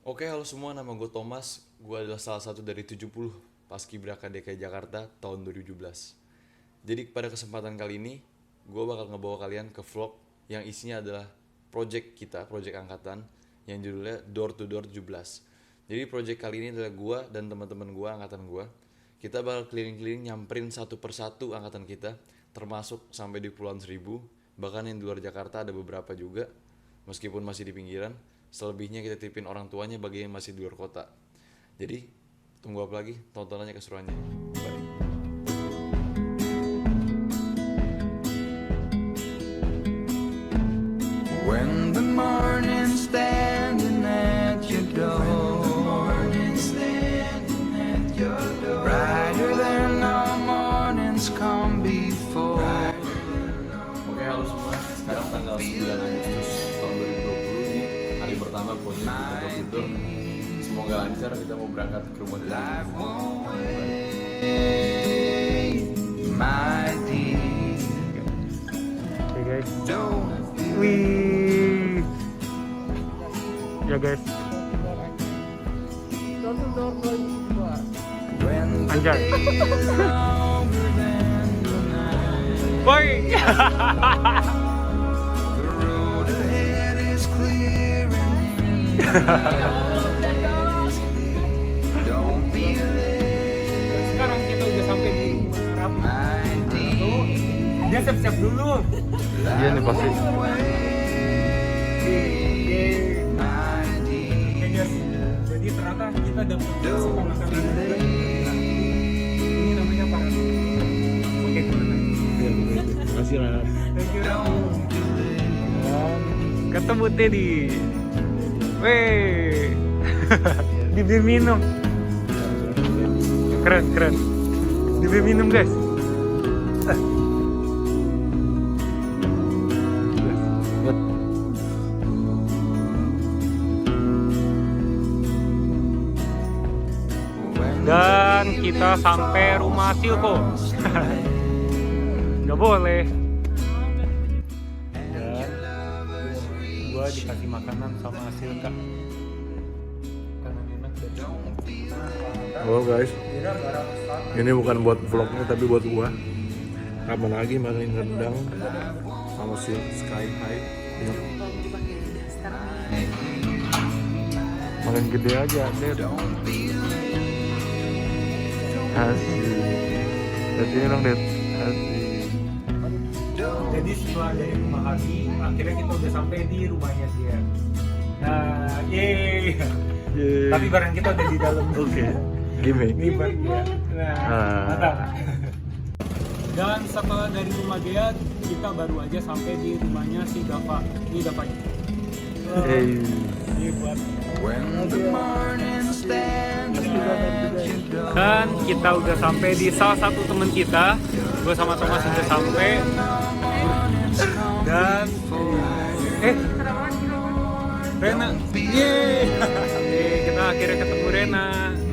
Oke, halo semua, nama gue Thomas. Gue adalah salah satu dari 70 Paskibraka DKI Jakarta tahun 2017. Jadi pada kesempatan kali ini, gue bakal ngebawa kalian ke vlog yang isinya adalah project kita, project angkatan, yang judulnya Door to Door 17. Jadi project kali ini adalah gue dan teman-teman gue, angkatan gue. Kita bakal keliling-keliling nyamperin satu persatu angkatan kita, termasuk sampai di Pulauan Seribu. Bahkan yang di luar Jakarta ada beberapa juga, meskipun masih di pinggiran. Selebihnya kita tipin orang tuanya bagi yang masih di luar kota. Jadi tunggu apa lagi, tonton aja keseruannya. Bye. When the morning's standing at your door, brighter than all mornings come before. Oke, halo semua. Sekarang tanggal 9 Agustus tahun 2020 ini hari pertama project Door. Semoga lancar, kita mau berangkat ke rumah Life kita. won't wait, my dear. Oke guys, Don't wih, ya guys, when the anjay, day is longer than the night, boy, the road ahead is clear and don't be late, sekarang kita udah sampai di Rapi. my dear. Dia siap-siap dulu. Iya nih pasti. My dear, Jadi ternyata kita dapat kesempatan juga. Ini namanya para. Oke, Terima kasih lah. thank you. Ketemu Teddy. Weh, dibeli minum. Keren, keren. Dibeli minum guys. Dan kita sampai rumah Silko. Gak boleh. Dan gua dikasih makanan sama Silka. Karena enak dan Halo guys, ini bukan buat vlognya tapi buat gua. Kapan lagi makan rendang sama si Sky High. Ya. Makin gede aja, Dad. Asik. Jadi dong, Dad. Asik. Jadi setelah dari rumah Haki, akhirnya kita udah sampai di rumahnya dia. Nah, yeay. Tapi barang kita udah di dalam. Oke. Gimik. Ini barang dia. Nah, mantap. Dan setelah dari rumah dia, kita baru aja sampai di rumahnya si Dava. Ini Davanya. Ini buat. when the morning stands at your door. Dan kita udah sampai di salah satu teman kita. Gue sama Thomas udah sampai. Dan Rena. Yeay. Kita akhirnya ketemu Rena.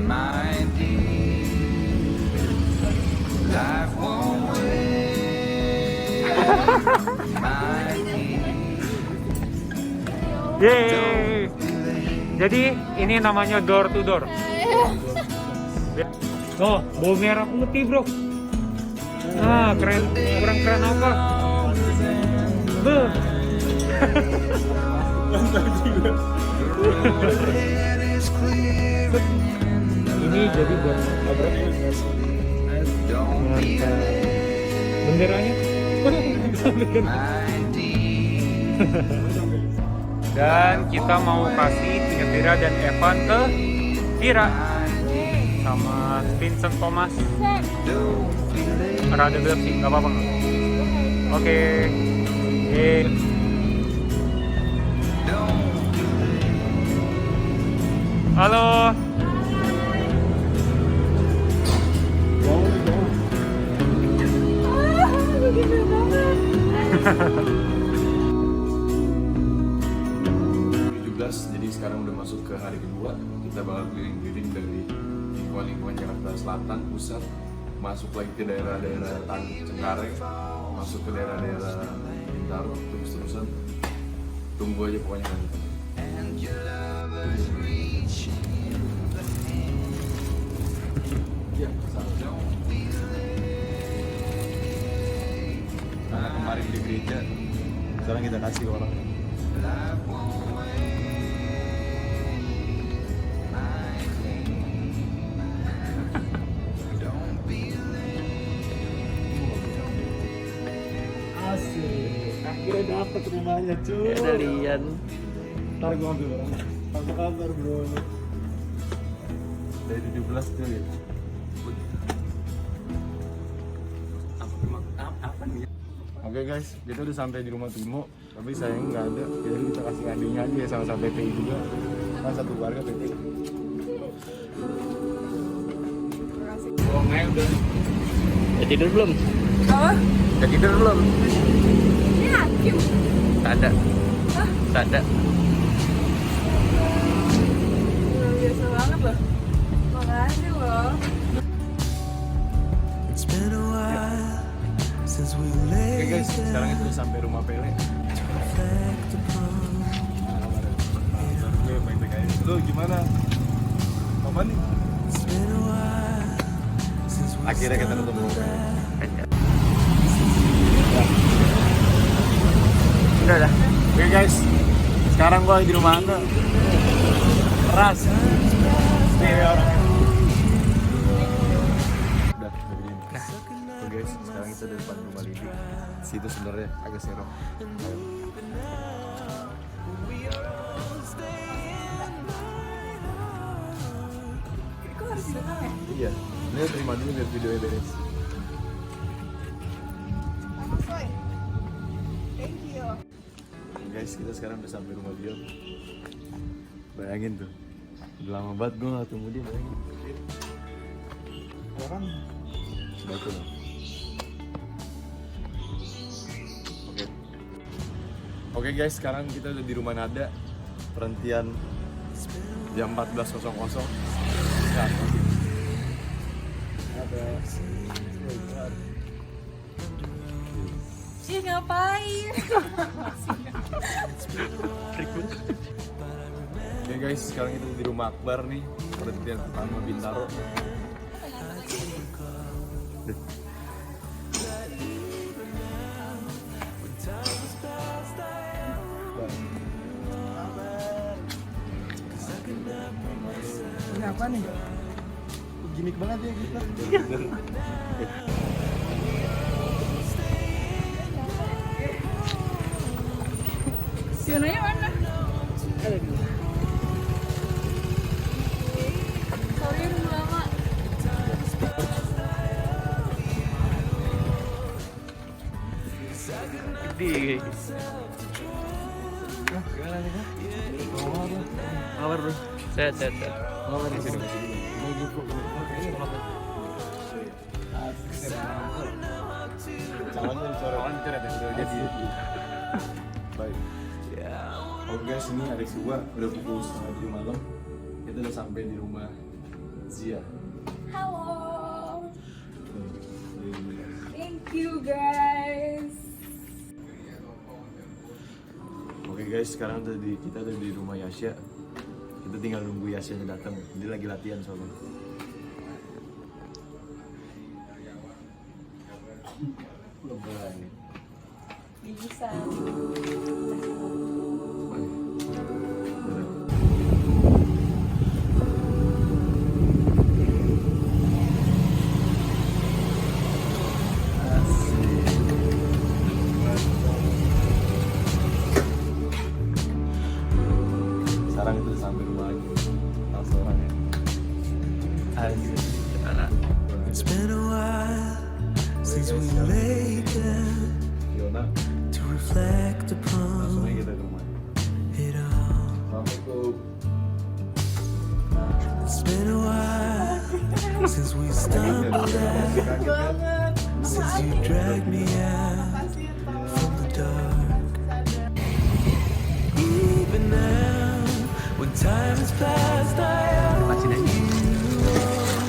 My dear, life won't wait, my dear. Yeay. Jadi ini namanya door to door. Oh, bau merah putih bro. Ah, keren. Kurang keren apa? Beuh. Mantap juga. It is clear Ini jadi buat nabraknya. don't be Benderanya. my dear. Dan kita mau kasih Tira dan Evan ke Tira sama Vincent Thomas. Rada gelap sih, nggak apa-apa. Oke. Halo. 17, jadi sekarang udah masuk ke hari kedua. Kita bakal keliling-keliling dari lingkungan Jakarta Selatan, pusat, masuk lagi ke daerah-daerah Cengkareng, masuk ke daerah-daerah Bintaro terus-terusan. Tunggu aja pokoknya nanti. Ya, karena kemarin di gereja, sekarang kita kasih ke orang. Asik, akhirnya dapet rumahnya cuy. Ada Lian. Ntar gua ambil barang. Apa kabar bro? Dari 17 tuh ya. Oke guys, kita udah sampai di rumah Timo, tapi sayang nggak ada. Jadi kita kasih adiknya aja ya sama-sama PTI juga. Kan satu keluarga PTI. Oh, nggak udah. Udah tidur belum? Apa? Udah tidur belum? Ini Hakim. Tak ada. Hah? Tak ada. Luar biasa banget loh. Makasih loh. It's been a while since we Oke lay guys, sekarang itu udah sampai rumah Pele. back upon. Gue baik-baik aja. Lu gimana? Apa nih? It's been a while since we Akhirnya kita ketemu. Udah dah. Oke guys, sekarang gua di rumah Anda. Keras. Nih orangnya. Udah begini. Oke guys, sekarang kita di depan rumah Lidi. Situ sebenarnya agak serem. Kok harus di depan ya? Iya, ini terima dulu biar videonya beres. Mas Boy. Thank you. Oke guys, kita sekarang udah sampai rumah dia. Bayangin tuh, udah lama banget gue gak ketemu dia, bayangin. Orang batu loh. Oke. Oke guys, sekarang kita udah di rumah Nada. Perhentian jam 14.00. Sekarang masih ada. Ih, ngapain? Oke guys, sekarang kita di rumah Akbar nih. Perhentian pertama Bintaro. Kenapa nih? Gimik banget ya kita. Sionanya mana? Ada di mana? Sorry nunggu lama. Di. Kabar bro. Sehat. Kabar di sini. Calonnya dicoret ya, udah jadi. Baik. Oke guys, ini hari kedua udah pukul 2:30 malam. Kita udah sampai di rumah Zia. Halo. Thank you guys. Oke guys, sekarang kita udah di rumah Yasya. Kita tinggal nunggu Yasyanya datang. Dia lagi latihan soalnya. Lebaran. Bisa. Sekarang itu udah sampai rumah lagi. Langsung orang ya. It's been a while since we laid down Yona, to reflect langsung aja upon kita ke rumah. it all. Assalamualaikum. It's been a while since we stumbled out, since you dragged me out from the dark. Even now, when time has passed, I owe you all.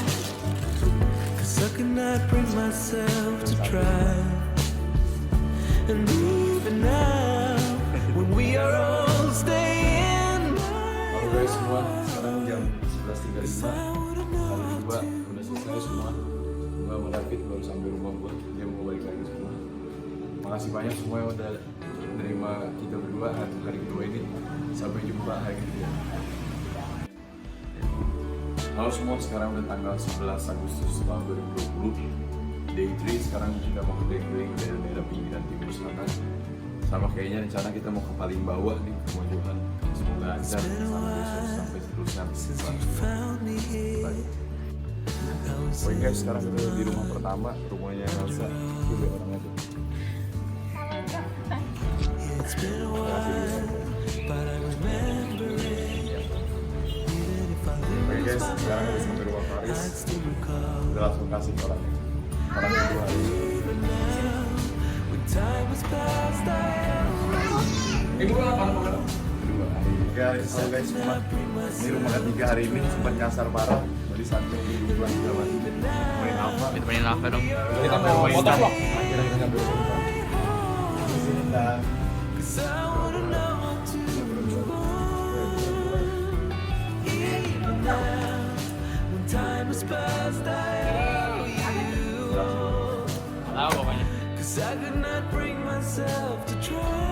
'Cause I cannot bring myself to try. And even now 5 udah selesai semua. Gue sama David baru sampai rumah gue, dia mau balik lagi semua. Makasih banyak semua yang udah nerima kita berdua hari kedua ini. Sampai jumpa hari ketiga. Halo semua, sekarang udah tanggal 11 Agustus tahun 2020. Day 3, sekarang kita mau keliling-keliling daerah pinggiran timur sana. Sama kayaknya rencana kita mau ke paling bawah nih, ke Mojohan. Semoga lancar sampai besok, sampai seterusnya. Bye. Oke guys, sekarang kita di rumah pertama, rumahnya Elsa. Itu dia orangnya tuh. It's been a while, but I remember it. Even if I Oke lose guys, my sekarang kita sampai rumah Faris. I'd still recall. Kita langsung kasih ke orangnya. Orang kedua ini. Even now, when time has passed, I Kedua, halo guys semua. Ini rumah ketiga hari ini, sempat nyasar parah. Tadi sampai di rumah segala macam. Main apa? Kita mainin apa dong? Kita mau foto vlog. Akhirnya kita nyampe rumah. Di sini dan 'cause I wanna know how to move on. Even now, when time has passed, I owe you. Tahu pokoknya. 'Cause I could not bring myself to try.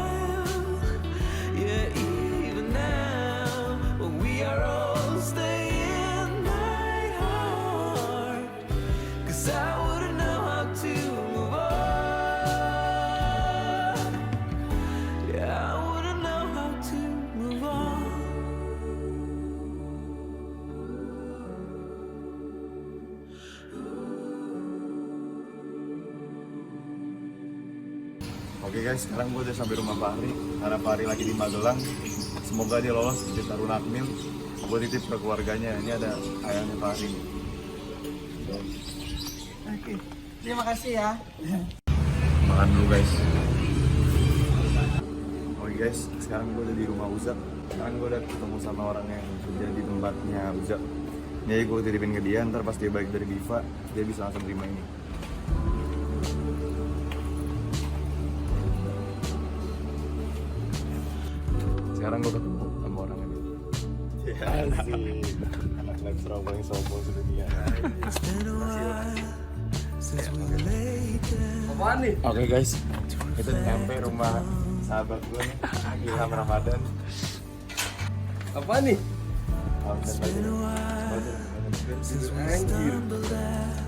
Yeah, even now, we are all staying my heart. 'Cause I wouldn't know how to move on. Yeah, I wouldn't know how to move on. Oke guys, sekarang gue udah sampai rumah Fahri. Karena Fahri lagi di Magelang. Semoga dia lolos di Tarun Akmil. Gue titip ke keluarganya. Ini ada ayahnya Fahri. Oke, terima kasih ya. Makan dulu guys. Oke guys, sekarang gue udah di rumah Uzak. Sekarang gue udah ketemu sama orang yang kerja di tempatnya Uzak. Jadi gue titipin ke dia, ntar pas dia balik dari Biva, dia bisa langsung terima ini. Sekarang gue ketemu sama orang ini. Asik. Anak live serang paling sombong sedunia. It's been a while since we laid down. Apaan nih? Oke guys, kita nyampe rumah sahabat gue nih, Ilham Ramadan. Apaan nih? It's been a while since we stumbled out.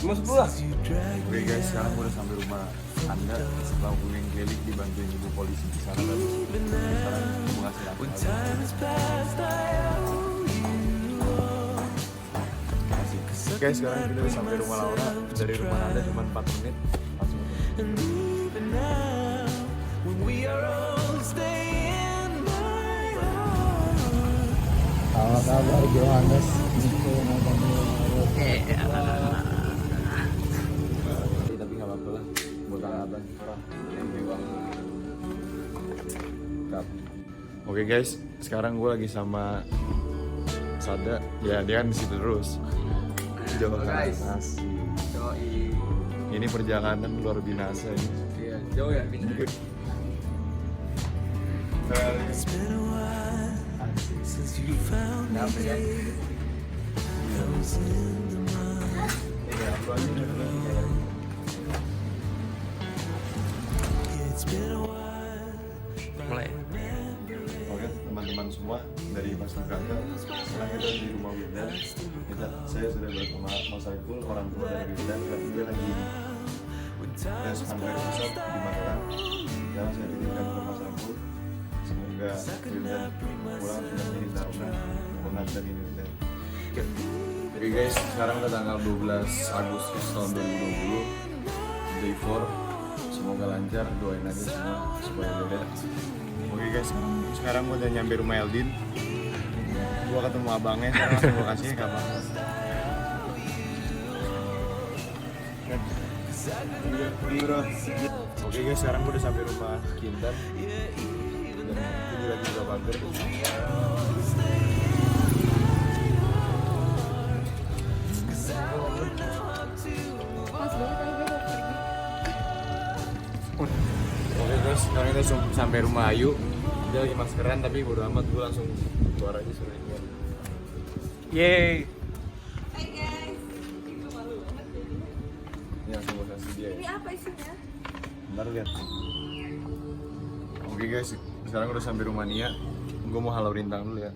Cuma 10 lah. You dragged Oke guys, sekarang gue udah sampai rumah Anda. Setelah keliling keliling dibantuin ibu polisi di sana tadi. Sekarang gue ngasih aku. time has passed, I owe you all. Oke, sekarang kita udah sampai rumah Laura. Dari rumah Anda cuma 4 menit. Langsung ketemu. And even now, when we are all staying my heart. Apa kabar Johannes? Tapi nggak apa-apa lah. Buat abang orang yang mewah. Oke guys, sekarang gue lagi sama Sada. Ya dia kan di situ terus. Jawa guys. Asik. Yoi. Ini perjalanan luar binasa ini. Iya, jauh ya pindah. It's been a while since you found me. I was in the mud. It's been a while. Mulai. Oke teman-teman semua dari Mas Braka, sekarang kita di rumah Winda. Saya sudah bersama Mas Saiful, orang tua dari Winda, dan juga lagi dan sampai pusat di Magelang. Sekarang saya titipkan ke Mas Saiful. Semoga Winda pulang sudah menjadi taruna benar dari Winda. Oke guys, sekarang udah tanggal 12 Agustus tahun 2020, day 4. Semoga lancar, doain aja semua supaya beda. Oke guys, sekarang gue udah nyampe rumah Eldin. Gue ketemu abangnya, sekarang langsung gue kasih ke abang. Oke guys, sekarang gue udah sampai rumah Kintan. Dan ini lagi juga pagar. Oke guys, sekarang kita sampai rumah Ayu. Dia lagi maskeran tapi bodo amat, gue langsung keluar aja suruh keluar. Yeay. Hai guys. Gue malu banget jadinya. Ini langsung gue kasih dia Ini ya. apa isinya? Bentar lihat. Oke guys, sekarang udah sampai rumah Nia. Gue mau halau rintang dulu ya.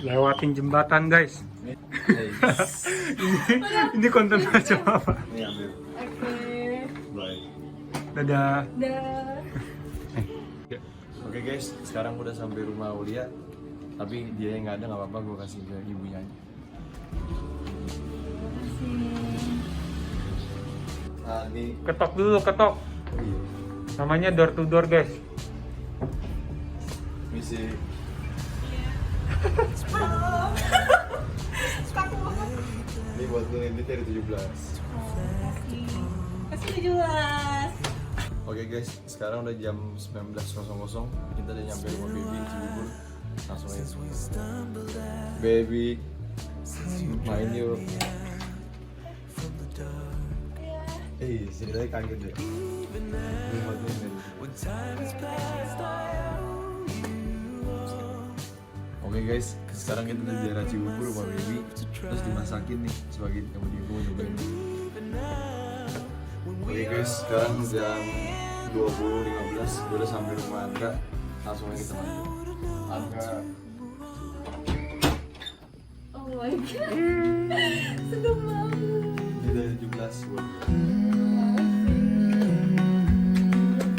Lewatin jembatan guys. Hey, Ini konten macam apa? ini ambil. Oke. Bye. Dadah. Dah. Oke guys, sekarang udah sampai rumah Aulia. Tapi dia yang nggak ada nggak apa-apa, gue kasih ke ibunya aja. Nah, ini Ketok dulu, ketok. iya. Namanya door to door guys. Misi Takut banget. ini buat lu ini dari 17. Kasih 17. Oke guys, sekarang udah jam 19.00. Kita udah nyampe rumah Baby di Cibubur. Langsung aja. Baby, main yuk. Ceritanya kaget deh. Ini buat lu ini. Oke guys, sekarang kita di daerah Cibubur rumah Baby. Terus dimasakin nih sebagai kamu di gue nyobain. Oke guys, sekarang jam 20.15. Gue udah sampai rumah Angga. Langsung aja kita main. Angga, Oh my god. Sedih banget. ini dari 17 buat gue.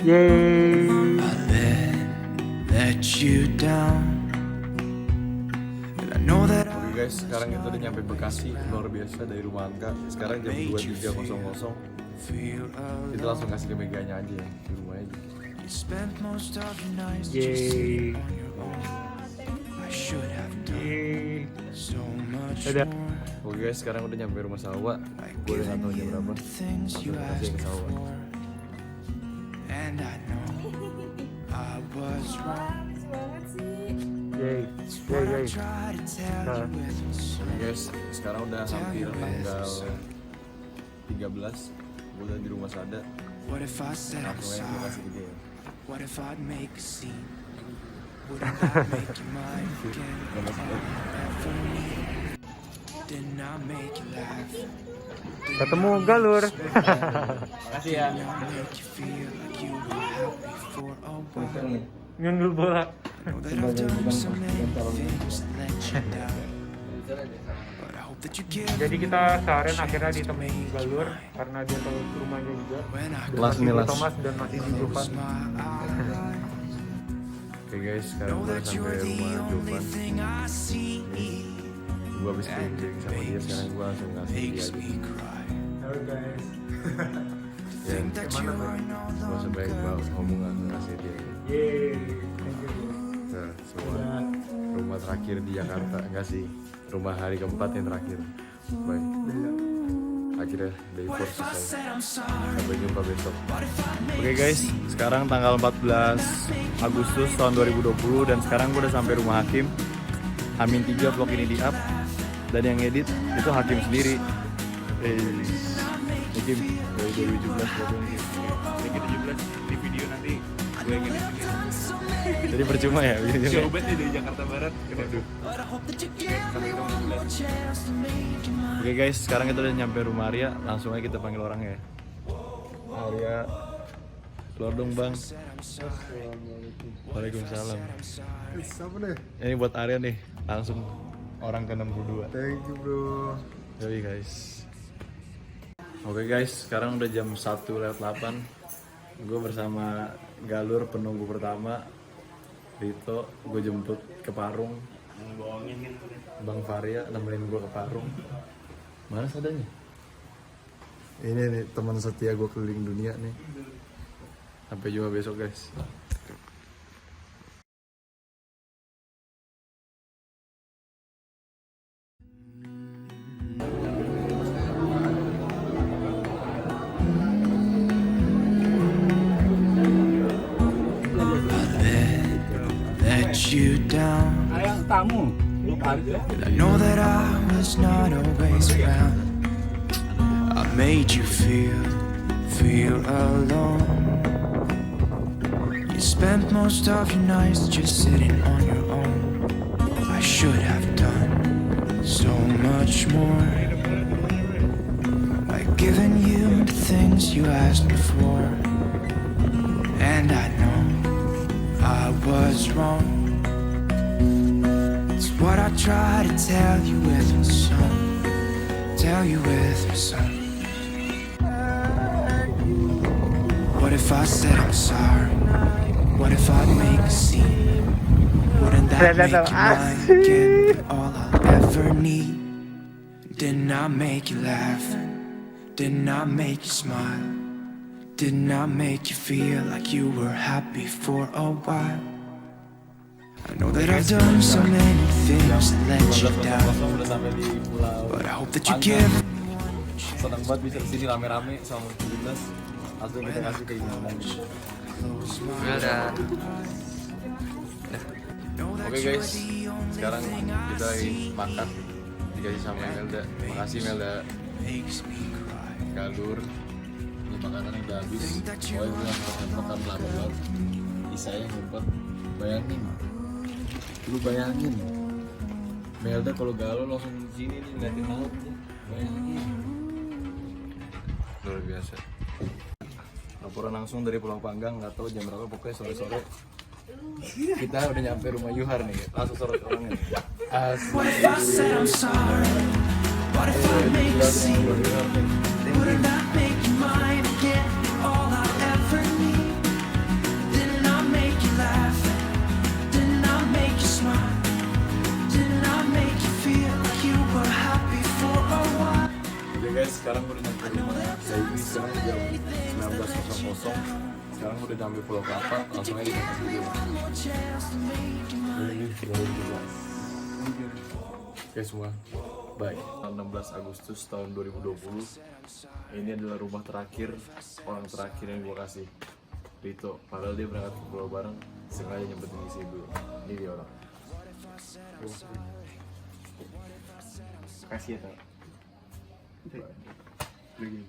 Yeay. Let you down. And I know that Oke guys, sekarang kita udah nyampe Bekasi. Luar biasa dari rumah Angga. Sekarang jam 23.00. feel Kita langsung kasih ke Meganya aja ya, di rumah aja. you spent most of your nights Yeay. on your own. I should have done Yeay. so much Dadah. more. Oke guys, sekarang udah nyampe rumah Salwa. Gue udah gak tau jam berapa. Things you Langsung kasih asked ke Salwa. for. And I know I was wrong. Bagus banget sih. Yeay. What I Yeay. try to tell you with Oke guys, sekarang udah hampir tanggal 13. Gue udah di rumah Sada. what if I said I'm Langsung aja gue kasih sorry? ke dia. What if I'd make a scene? Wouldn't that make you mine again? Ever need? Didn't I make you laugh? Ketemu galur. Makasih ya. Didn't I make you feel like you were happy for a while? Nyundul bola. I know that I've done so many things that let you down, but I hope that you give Jadi kita seharian akhirnya ditemuin galur karena dia tahu ke rumahnya juga. when I Las nih, Masih Las. Thomas dan masih di Jovan. close my eyes. Oke guys, sekarang Know gue udah that sampai you're the rumah only Jovan. thing I see. Gue habis keliling sama dia, sekarang gue langsung ngasih dia Makes aja. me cry. Halo guys. Ya, That you are no gue sebaik banget ngomong langsung ngasih dia. Yeay. Thank you. Nah, semua rumah terakhir di Jakarta, enggak sih, rumah hari keempat yang terakhir. Bye. Akhirnya day 4 selesai. Said I'm sorry. Sampai jumpa besok. Oke guys, sekarang tanggal 14 Agustus tahun 2020 dan sekarang gue udah sampai rumah Hakim. Amin 3 vlog ini di up dan yang edit itu Hakim sendiri. Hakim dari 2017 vlog ini. 2017 di video nanti gue yang edit sendiri. Jadi percuma ya videonya. Jauh banget nih dari Jakarta Barat. Waduh. Oke guys, sekarang kita udah nyampe rumah Arya. Langsung aja kita panggil orang ya. Arya, keluar dong bang. Waalaikumsalam. Siapa deh? Ini buat Arya nih, langsung orang ke-62. Thank you bro. Yoi guys. Oke guys, sekarang udah jam 1:08. Gue bersama Galur penunggu pertama Rito, gue jemput ke Parung. Bang Faria nemenin gue ke Parung. Mana sadanya? Ini nih teman setia gue keliling dunia nih. Sampai jumpa besok guys. Let you down. Ayang tamu. I know that I was not always around. I made you feel alone. You spent most of your nights just sitting on your own. should have done so much more, like giving you the things you asked me for. And I know I was wrong. It's what I try to tell you with my song, tell you with my song. What if I said I'm sorry? What if I make a scene? Wouldn't that make you mine again? All I'll ever need. Didn't I make you laugh? Didn't I make you smile? Didn't I make you feel like you were happy for a while? I know that I've done so many things to let you down, udah sampai di pulau. but I hope that you give. Senang banget bisa kesini rame-rame sama 17. Langsung kita kasih kayak gimana. Oke guys, sekarang kita lagi makan dikasih sama Melda. Makasih Melda. Galur. Ini makanan yang udah habis. Pokoknya gue makan lama banget. Isa yang ngumpet. Bayangin. Lu bayangin. Melda kalau galau langsung di sini nih ngeliatin laut. Bayangin. Luar biasa. Laporan langsung dari Pulau Panggang, nggak tahu jam berapa, pokoknya sore-sore kita udah nyampe rumah Yuhar nih, langsung sore orangnya. What if I said I'm sorry? What if I make a scene? Wouldn't that make you mine again? All I ever need. Didn't I make you laugh? Didn't I make you smile? Didn't I make you feel like you were happy for a while? Oke guys, sekarang udah nyampe rumah. Saya ini sekarang jam 19.00. Sekarang udah nyampe Pulau Kelapa, langsung aja kita kasih dulu. Ini Pulau 17. Oke semua, bye. 16 Agustus tahun 2020. Ini adalah rumah terakhir, orang terakhir yang gue kasih, Rito. Padahal dia berangkat ke Pulau Bareng, sengaja nyempetin di sini dulu. Ini dia orang. Kasih ya, Kak. Begini.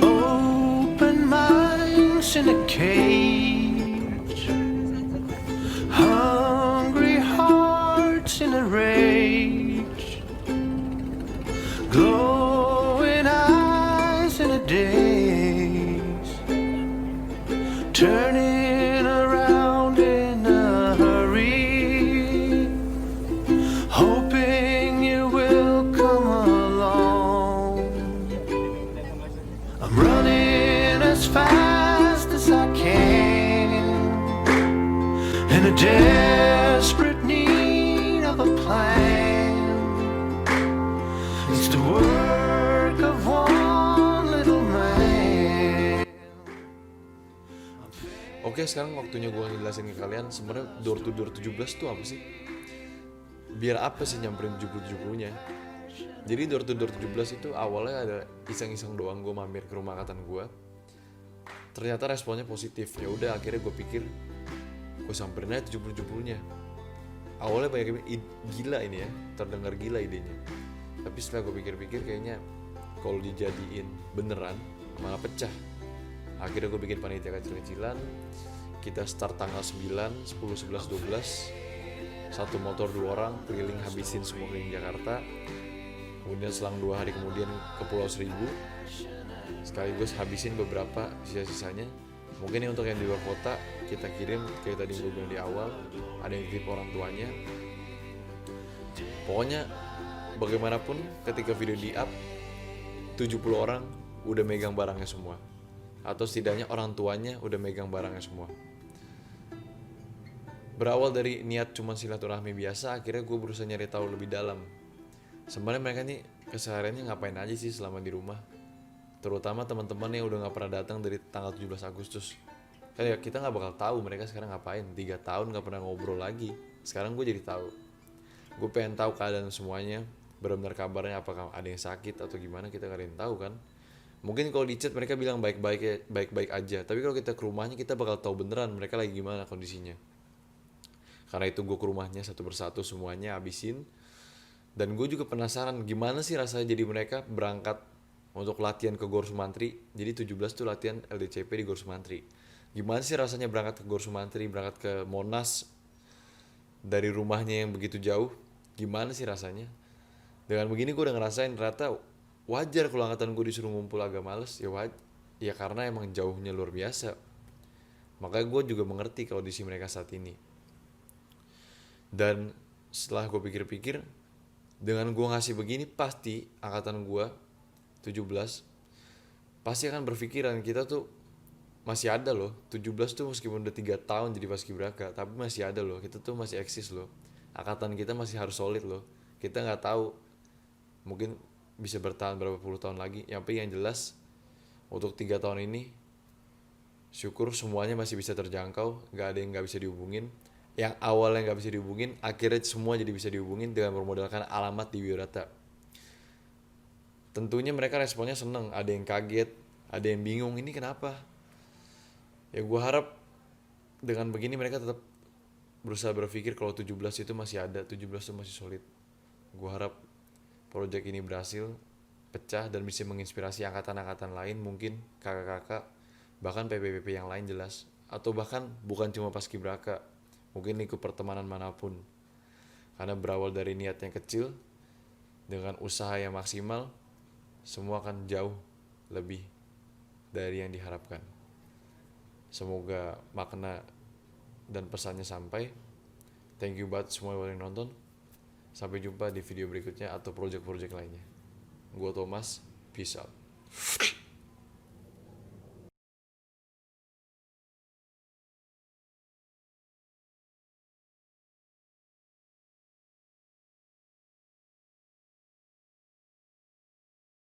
Open minds in a cage, hungry hearts in a rage, glowing eyes in a daze, turning around in a hurry, hoping you will come along. I'm running as fast as I can, in a desperate need of a plan. It's the work of one little man. Oke, sekarang waktunya gue ngejelasin ke kalian sebenarnya door to door 17 tuh apa sih? Biar apa sih nyamperin 70-70-nya? Jadi door to door 17 itu awalnya ada iseng-iseng doang, gue mampir ke rumah angkatan gue. Ternyata responnya positif. Ya udah, akhirnya gue pikir gue samperin aja 70-70-nya. Awalnya banyak yang bilang, gila ini ya, terdengar gila idenya. Tapi setelah gue pikir-pikir kayaknya kalau dijadiin beneran malah pecah. Akhirnya gue bikin panitia kecil-kecilan. Kita start tanggal 9, 10, 11, 12. Satu motor 2 orang keliling habisin semua keliling Jakarta. Kemudian selang 2 hari kemudian ke Pulau Seribu. Sekaligus habisin beberapa sisa-sisanya. Mungkin ini untuk yang di luar kota kita kirim kayak tadi gue bilang di awal. Ada yang titip orang tuanya. Pokoknya bagaimanapun ketika video di up 70 orang udah megang barangnya semua. Atau setidaknya orang tuanya udah megang barangnya semua. Berawal dari niat cuma silaturahmi biasa, akhirnya gue berusaha nyari tahu lebih dalam. Sebenarnya mereka nih kesehariannya ngapain aja sih selama di rumah. Terutama teman-teman yang udah gak pernah datang dari tanggal 17 Agustus. Kayak kita gak bakal tahu mereka sekarang ngapain. 3 tahun gak pernah ngobrol lagi. Sekarang gue jadi tahu. Gue pengen tahu keadaan semuanya. Benar-benar kabarnya apakah ada yang sakit atau gimana, kita gak ada yang tahu kan. Mungkin kalau di chat mereka bilang baik-baik aja, tapi kalau kita ke rumahnya kita bakal tahu beneran mereka lagi gimana kondisinya. Karena itu gue ke rumahnya satu persatu semuanya habisin. Dan gue juga penasaran gimana sih rasanya jadi mereka berangkat untuk latihan ke Gor Sumantri. Jadi 17 tuh latihan LDCP di Gor Sumantri. Gimana sih rasanya berangkat ke Gor Sumantri, berangkat ke Monas dari rumahnya yang begitu jauh. Gimana sih rasanya? Dengan begini gue udah ngerasain ternyata wajar kalau angkatan gue disuruh ngumpul agak males. Ya karena emang jauhnya luar biasa. Makanya gue juga mengerti kondisi mereka saat ini. Dan setelah gue pikir-pikir, dengan gue ngasih begini pasti angkatan gue 17 pasti akan berpikiran kita tuh masih ada loh. 17 tuh meskipun udah 3 tahun jadi paskibraka, tapi masih ada loh, kita tuh masih eksis loh. Angkatan kita masih harus solid loh. Kita nggak tahu mungkin bisa bertahan berapa puluh tahun lagi. Yang jelas untuk 3 tahun ini syukur semuanya masih bisa terjangkau, nggak ada yang nggak bisa dihubungin. Yang awalnya nggak bisa dihubungin, akhirnya semua jadi bisa dihubungin dengan bermodalkan alamat di biodata. Tentunya mereka responnya seneng, ada yang kaget, ada yang bingung, ini kenapa? Ya gue harap dengan begini mereka tetap berusaha berpikir kalau 17 itu masih ada, 17 itu masih solid. Gue harap proyek ini berhasil, pecah dan bisa menginspirasi angkatan-angkatan lain, mungkin kakak-kakak, bahkan PP-PP yang lain jelas. Atau bahkan bukan cuma paskibraka, mungkin ikut pertemanan manapun. Karena berawal dari niat yang kecil, dengan usaha yang maksimal, semua akan jauh lebih dari yang diharapkan. Semoga makna dan pesannya sampai. Thank you banget semua yang nonton. Sampai jumpa di video berikutnya atau project-project lainnya. Gua Thomas, peace out.